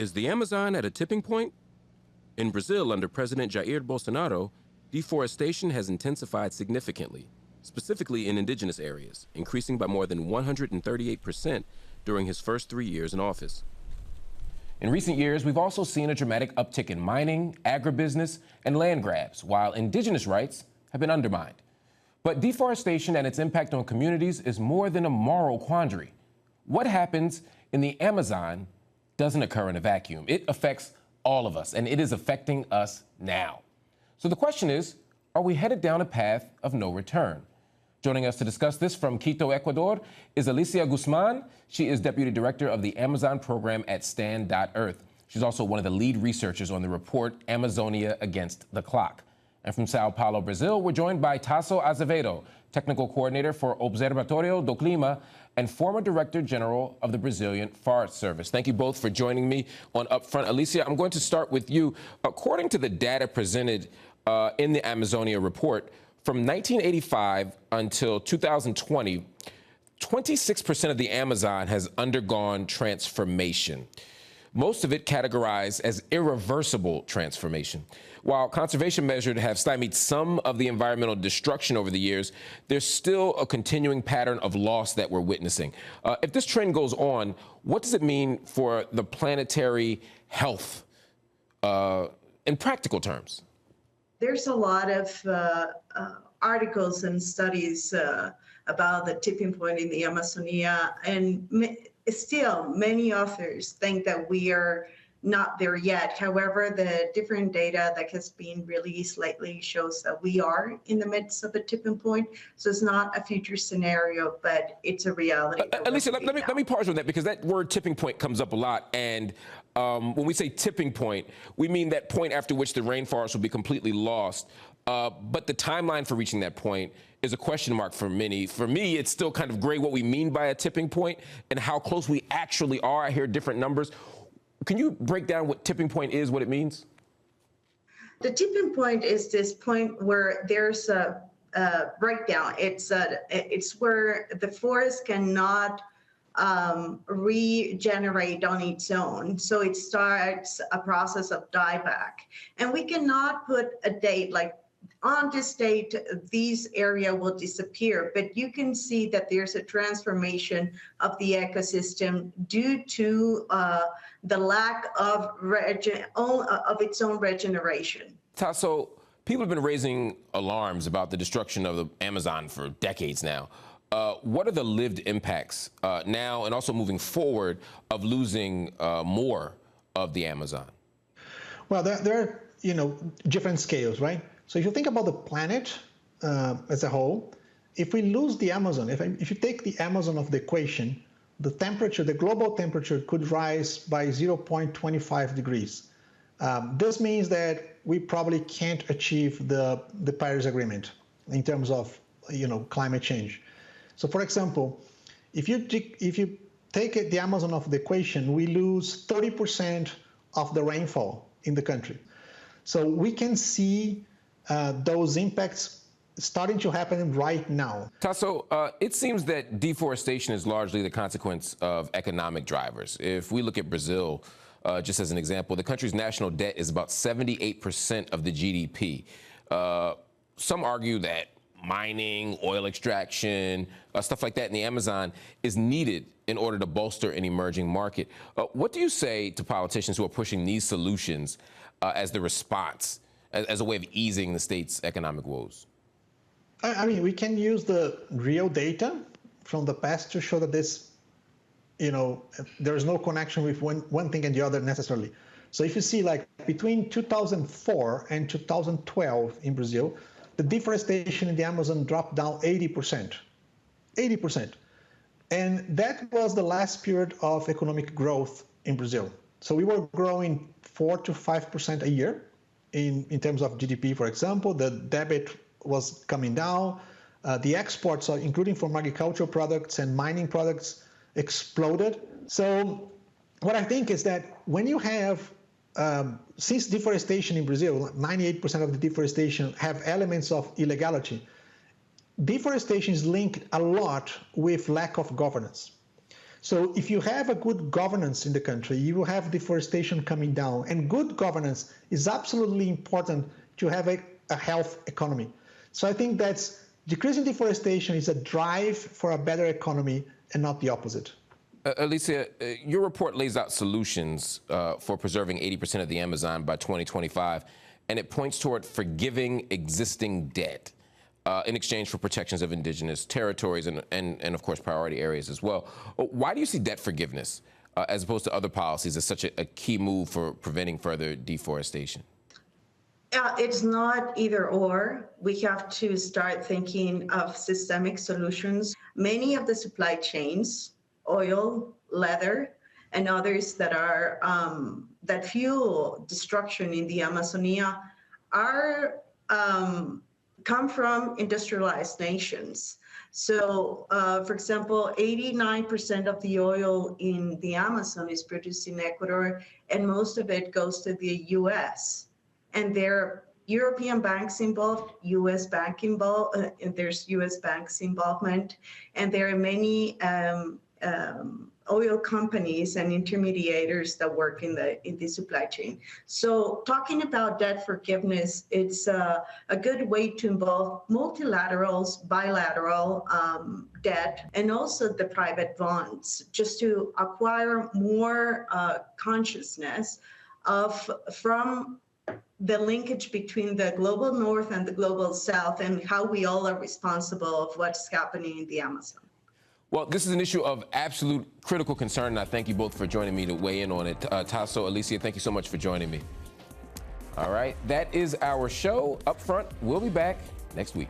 Is the Amazon at a tipping point? In Brazil, under President Jair Bolsonaro, deforestation has intensified significantly, specifically in indigenous areas, increasing by more than 138% during his first 3 years in office. In recent years, we've also seen a dramatic uptick in mining, agribusiness, and land grabs, while indigenous rights have been undermined. But deforestation and its impact on communities is more than a moral quandary. What happens in the Amazon doesn't occur in a vacuum. It affects all of us, and it is affecting us now. So the question is, are we headed down a path of no return? Joining us to discuss this from Quito, Ecuador, is Alicia Guzman. She is Deputy Director of the Amazon Program at Stand.Earth. She's also one of the lead researchers on the report Amazonia Against the Clock. And from Sao Paulo, Brazil, we're joined by Tasso Azevedo, Technical Coordinator for Observatorio do Clima and former Director General of the Brazilian Forest Service. Thank you both for joining me on UpFront. Alicia, I'm going to start with you. According to the data presented in the Amazonia report, from 1985 until 2020, 26% of the Amazon has undergone transformation. Most of it categorized as irreversible transformation. While conservation measures have stymied some of the environmental destruction over the years, there's still a continuing pattern of loss that we're witnessing. If this trend goes on, what does it mean for the planetary health in practical terms? There's a lot of articles and studies about the tipping point in the Amazonia, and still many authors think that we are not there yet. However, the different data that has been released lately shows that we are in the midst of a tipping point. So it's not a future scenario, but it's a reality. Alicia, let me pause on that, because that word tipping point comes up a lot. And when we say tipping point, we mean that point after which the rainforest will be completely lost. But the timeline for reaching that point is a question mark for many. For me, it's still kind of gray what we mean by a tipping point and how close we actually are. I hear different numbers. Can you break down what tipping point is, what it means? The tipping point is this point where there's a breakdown. It's where the forest cannot regenerate on its own. So it starts a process of dieback. And we cannot put a date like, on this date, this area will disappear, but you can see that there's a transformation of the ecosystem due to the lack of its own regeneration. Tasso, people have been raising alarms about the destruction of the Amazon for decades now. What are the lived impacts now and also moving forward of losing more of the Amazon? Well, there are different scales, right? So if you think about the planet as a whole, if we lose the Amazon, if you take the Amazon of the equation, the temperature, the global temperature could rise by 0.25 degrees. This means that we probably can't achieve the Paris Agreement in terms of climate change. So for example, if you take the Amazon of the equation, we lose 30% of the rainfall in the country. So we can see those impacts starting to happen right now. Tasso, it seems that deforestation is largely the consequence of economic drivers. If we look at Brazil, just as an example, the country's national debt is about 78% of the GDP. Some argue that mining, oil extraction, stuff like that in the Amazon is needed in order to bolster an emerging market. What do you say to politicians who are pushing these solutions as the response, as a way of easing the state's economic woes? I mean, we can use the real data from the past to show that this, there is no connection with one thing and the other necessarily. So if you see, like, between 2004 and 2012 in Brazil, the deforestation in the Amazon dropped down 80%. 80%. And that was the last period of economic growth in Brazil. So we were growing 4 to 5% a year in terms of GDP, for example. The debit was coming down. The exports, including from agricultural products and mining products, exploded. So what I think is that when you have, since deforestation in Brazil, 98% of the deforestation have elements of illegality, deforestation is linked a lot with lack of governance. So if you have a good governance in the country, you will have deforestation coming down. And good governance is absolutely important to have a health economy. So I think that's decreasing deforestation is a drive for a better economy and not the opposite. Alicia, your report lays out solutions for preserving 80% of the Amazon by 2025, and it points toward forgiving existing debt in exchange for protections of indigenous territories and of course, priority areas as well. Why do you see debt forgiveness as opposed to other policies as such a key move for preventing further deforestation? It's not either or. We have to start thinking of systemic solutions. Many of the supply chains, oil, leather, and others that are that fuel destruction in the Amazonia are come from industrialized nations. So, for example, 89% of the oil in the Amazon is produced in Ecuador, and most of it goes to the U.S. And there are European banks involved, U.S. bank involved, there's U.S. banks involvement, and there are many oil companies and intermediators that work in the supply chain. So talking about debt forgiveness, it's a good way to involve multilaterals, bilateral debt, and also the private bonds, just to acquire more consciousness from the linkage between the global north and the global south and how we all are responsible of what's happening in the Amazon. Well, this is an issue of absolute critical concern, and I thank you both for joining me to weigh in on it. Tasso, Alicia, thank you so much for joining me. All right, that is our show. Up Front, we'll be back next week.